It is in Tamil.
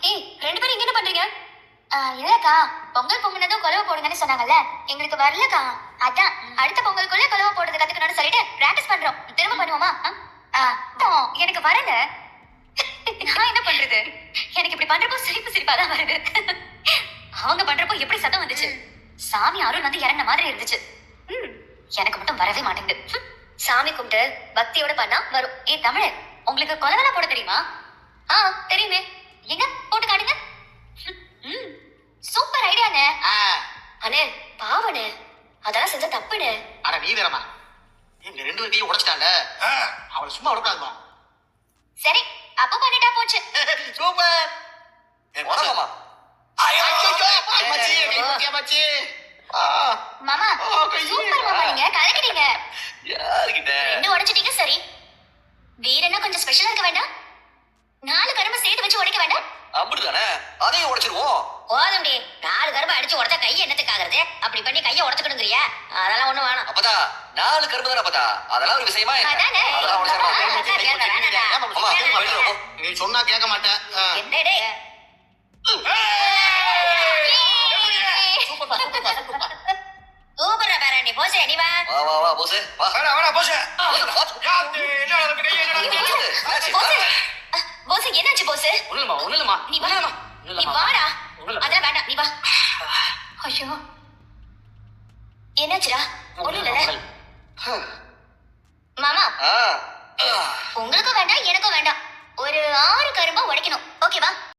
ஏய், 2 பேரும் இங்க என்ன பண்றீங்க? இல்லக்கா, பொங்கல் பொங்குனதும் கொலவை போடுங்கன்னு சொன்னாங்கல்ல, எங்களுக்கு வரலக்கா. அதான் அடுத்த பொங்கலுக்குள்ள கொலவை போடுறது கத்துக்கணும்னு சொல்லிட்டு பிராக்டிஸ் பண்றோம். திரும்ப பண்ணுவோமா? எனக்கு வரல. நான் என்ன பண்றது? எனக்கு இப்படி பண்றப்போ சிரிப்பா தான் வருது. அவங்க பண்றப்போ எப்படி சத்தம் வந்துச்சு? சாமி அருள் வந்து இறங்கின மாதிரி இருந்துச்சு. எனக்கு மட்டும் வரவே மாட்டேங்குது. சாமி கும்பிட்டு பக்தியோட பண்ணா வரும். தமிழ், உங்களுக்கு கொலவெல்லாம் போட தெரியுமா? தெரியுமே. எங்க போட்டு காட்டுங்க. சூப்பர் ஐடியாண்ணே. அண்ணே பாவனே, அதெல்லாம் செஞ்ச தப்புண்ணே. அட நீ வேறமா, எங்க 2 பேரையும் உடைச்சிட்டாங்க. அவளை சும்மா விடக்கூடாதுமா. சரி, அப்போ பண்ணிட்டா போச்சு. சூப்பர். வணக்கம்மா. மாமா சூப்பர் மாமா, நீங்க கலக்கிட்டீங்க. யாருக்கிட்ட? 2 உடைச்சிட்டீங்க. சரி, வேற என்ன கொஞ்சம் ஸ்பெஷலா இருக்க வேண்டாம்? 4 கரும்பு சேர்த்து வச்சு உடைக்க வேண்டாம்? அப்படிதானே, அதையும் உடைச்சிருவோம். போதும்டி, 4 கரும்பு அடிச்சு உடைச்சா கை என்னத்துக்கு ஆகுறது? அப்படி பண்ணி கையை உடைச்சுக்கணுங்கிறியா? அதெல்லாம் ஒண்ணும் வேணாம். அப்பதா 4 கரும்பு தானே அப்பதா, அதெல்லாம் ஒரு விஷயமா என்ன? அதானே. அதெல்லாம் உடைச்சிடலாம். அம்மா, நீ சொன்னா கேட்க மாட்டேன். சூப்பரா பேராண்டி. போசே நீ வா. வா வா போசே வா. போச்சு. போசே, போசே என்னாச்சு போசே? ஒண்ணுலமா நீ வா. நீ வாடா. அதெல்லாம் வேண்டாம், நீ வா. ஐயோ, என்னாச்சுடா? ஒண்ணும் இல்ல மாமா. உங்களுக்கும் வேண்டாம் எனக்கும் வேண்டாம். ஒரு 6 கரும்பா உடைக்கணும். ஓகேவா?